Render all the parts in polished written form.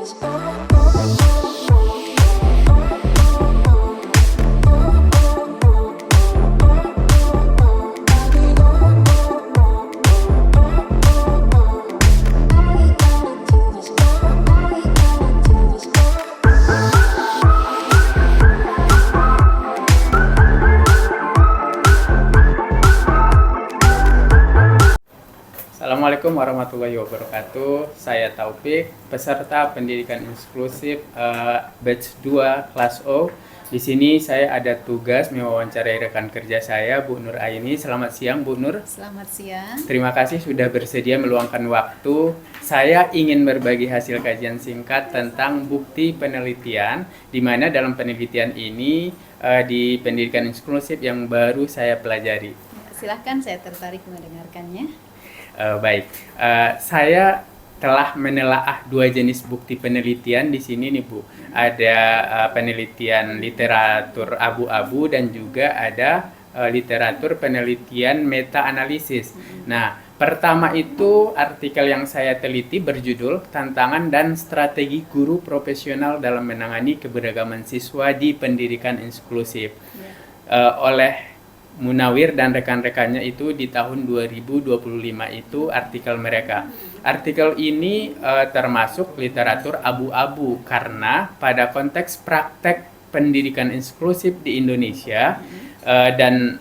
Assalamualaikum warahmatullahi wabarakatuh. Saya Taufik, peserta pendidikan inklusif batch 2 kelas O. Di sini saya ada tugas mewawancarai rekan kerja saya, Bu Nur Aini. Selamat siang, Bu Nur. Selamat siang. Terima kasih sudah bersedia meluangkan waktu. Saya ingin berbagi hasil kajian singkat tentang bukti penelitian, di mana dalam penelitian ini di pendidikan inklusif yang baru saya pelajari. Silahkan, saya tertarik mendengarkannya. Baik, saya telah menelaah dua jenis bukti penelitian di sini nih Bu. Ada penelitian literatur abu-abu dan juga ada literatur penelitian meta-analisis. Nah, pertama itu artikel yang saya teliti berjudul Tantangan dan Strategi Guru Profesional dalam Menangani Keberagaman Siswa di Pendidikan Inklusif oleh Munawir dan rekan-rekannya itu di tahun 2025 itu artikel mereka. Artikel ini termasuk literatur abu-abu karena pada konteks praktek pendidikan inklusif di Indonesia dan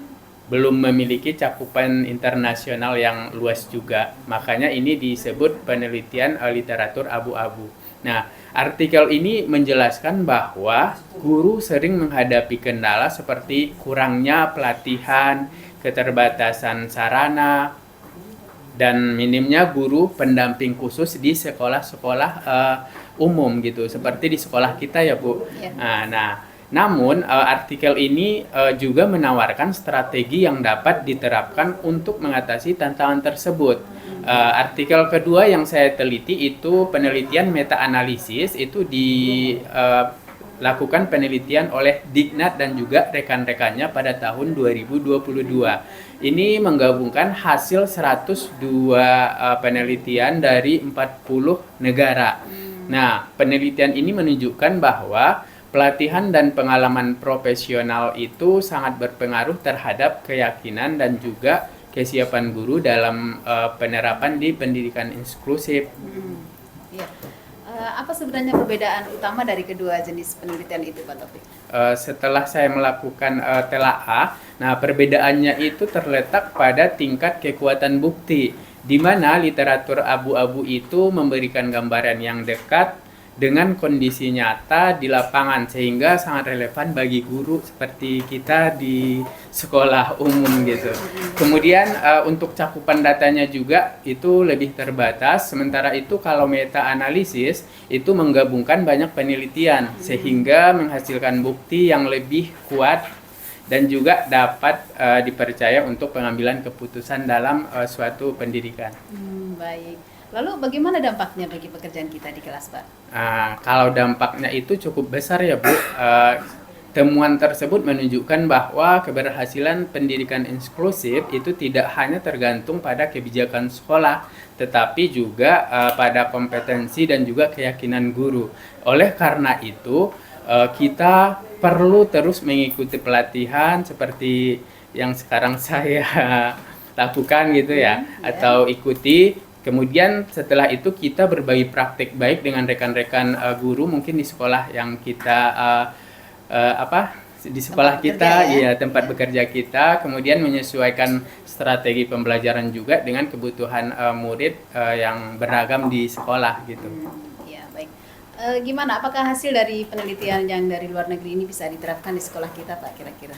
belum memiliki cakupan internasional yang luas juga. Makanya ini disebut penelitian literatur abu-abu. Nah, artikel ini menjelaskan bahwa guru sering menghadapi kendala seperti kurangnya pelatihan, keterbatasan sarana, dan minimnya guru pendamping khusus di sekolah-sekolah umum gitu, seperti di sekolah kita ya Bu. Namun artikel ini juga menawarkan strategi yang dapat diterapkan untuk mengatasi tantangan tersebut. Artikel kedua yang saya teliti itu penelitian meta-analisis, itu dilakukan penelitian oleh Dignat dan juga rekan-rekannya pada tahun 2022. Ini menggabungkan hasil 102 penelitian dari 40 negara. Nah, penelitian ini menunjukkan bahwa pelatihan dan pengalaman profesional itu sangat berpengaruh terhadap keyakinan dan juga kesiapan guru dalam penerapan di pendidikan inklusif. Ya. Apa sebenarnya perbedaan utama dari kedua jenis penelitian itu, Pak Taufik? Setelah saya melakukan telaah, nah perbedaannya itu terletak pada tingkat kekuatan bukti, di mana literatur abu-abu itu memberikan gambaran yang dekat dengan kondisi nyata di lapangan sehingga sangat relevan bagi guru seperti kita di sekolah umum gitu. Kemudian untuk cakupan datanya juga itu lebih terbatas, sementara itu kalau meta-analisis itu menggabungkan banyak penelitian sehingga menghasilkan bukti yang lebih kuat dan juga dapat dipercaya untuk pengambilan keputusan dalam suatu pendidikan. Baik. Lalu bagaimana dampaknya bagi pekerjaan kita di kelas, Pak? Kalau dampaknya itu cukup besar ya Bu. Temuan tersebut menunjukkan bahwa keberhasilan pendidikan inklusif itu tidak hanya tergantung pada kebijakan sekolah, tetapi juga pada kompetensi dan juga keyakinan guru. Oleh karena itu, kita perlu terus mengikuti pelatihan seperti yang sekarang saya lakukan gitu ya, atau ikuti. Kemudian setelah itu kita berbagi praktik baik dengan rekan-rekan guru mungkin di sekolah yang kita di sekolah kita ya tempat bekerja kita, kemudian menyesuaikan strategi pembelajaran juga dengan kebutuhan murid yang beragam di sekolah gitu. Ya, baik. Gimana? Apakah hasil dari penelitian yang dari luar negeri ini bisa diterapkan di sekolah kita, Pak, kira-kira?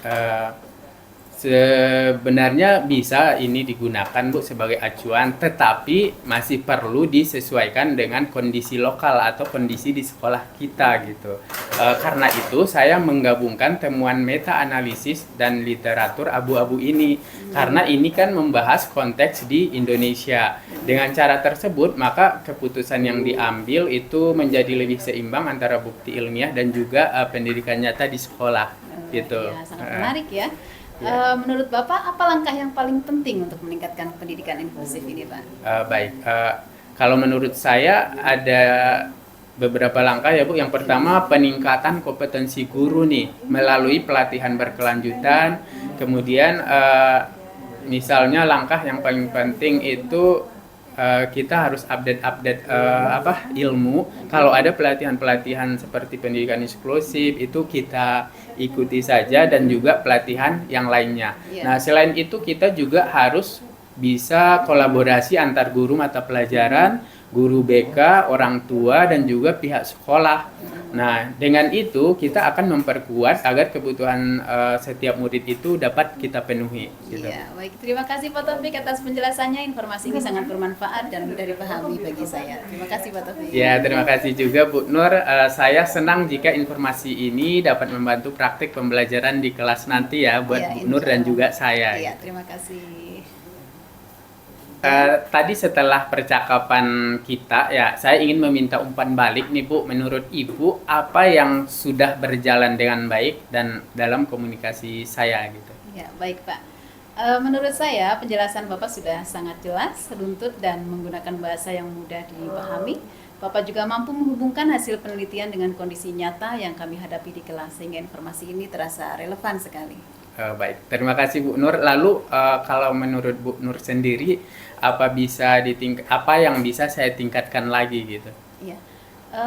Sebenarnya bisa ini digunakan Bu sebagai acuan, tetapi masih perlu disesuaikan dengan kondisi lokal atau kondisi di sekolah kita gitu. Karena itu saya menggabungkan temuan meta-analisis dan literatur abu-abu ini, karena ini kan membahas konteks di Indonesia. Dengan cara tersebut maka keputusan yang diambil itu menjadi lebih seimbang antara bukti ilmiah dan juga pendidikan nyata di sekolah gitu. Ya, sangat menarik ya. Menurut Bapak, apa langkah yang paling penting untuk meningkatkan pendidikan inklusif ini, Pak? Baik, kalau menurut saya ada beberapa langkah ya Bu. Yang pertama peningkatan kompetensi guru nih melalui pelatihan berkelanjutan. Kemudian misalnya langkah yang paling penting itu kita harus update ilmu. Kalau ada pelatihan-pelatihan seperti pendidikan inklusif itu kita ikuti saja, dan juga pelatihan yang lainnya. Nah, selain itu kita juga harus bisa kolaborasi antar guru mata pelajaran, guru BK, orang tua, dan juga pihak sekolah. Nah, dengan itu kita akan memperkuat agar kebutuhan setiap murid itu dapat kita penuhi. Gitu. Iya, baik. Terima kasih Pak Taufik atas penjelasannya. Informasi ini sangat bermanfaat dan mudah dipahami bagi saya. Terima kasih Pak Taufik. Ya, terima kasih juga Bu Nur. Saya senang jika informasi ini dapat membantu praktik pembelajaran di kelas nanti ya buat Ya, Bu Nur dan juga saya. Iya, terima kasih. Tadi setelah percakapan kita ya, saya ingin meminta umpan balik nih Bu. Menurut Ibu, apa yang sudah berjalan dengan baik dan dalam komunikasi saya gitu? Ya, baik Pak. Menurut saya penjelasan Bapak sudah sangat jelas, runtut dan menggunakan bahasa yang mudah dipahami. Bapak juga mampu menghubungkan hasil penelitian dengan kondisi nyata yang kami hadapi di kelas, sehingga informasi ini terasa relevan sekali. Baik, terima kasih Bu Nur. Lalu kalau menurut Bu Nur sendiri, apa yang bisa saya tingkatkan lagi gitu? Iya.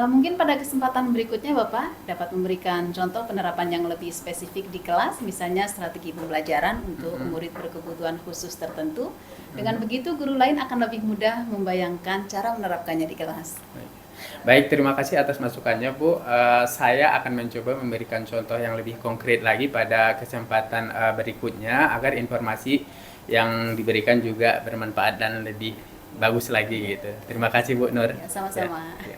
Mungkin pada kesempatan berikutnya Bapak dapat memberikan contoh penerapan yang lebih spesifik di kelas, misalnya strategi pembelajaran untuk murid berkebutuhan khusus tertentu. Dengan begitu guru lain akan lebih mudah membayangkan cara menerapkannya di kelas. Baik, terima kasih atas masukannya Bu. Saya akan mencoba memberikan contoh yang lebih konkret lagi pada kesempatan berikutnya agar informasi yang diberikan juga bermanfaat dan lebih bagus lagi gitu. Terima kasih Bu Nur. Ya, sama-sama. Ya.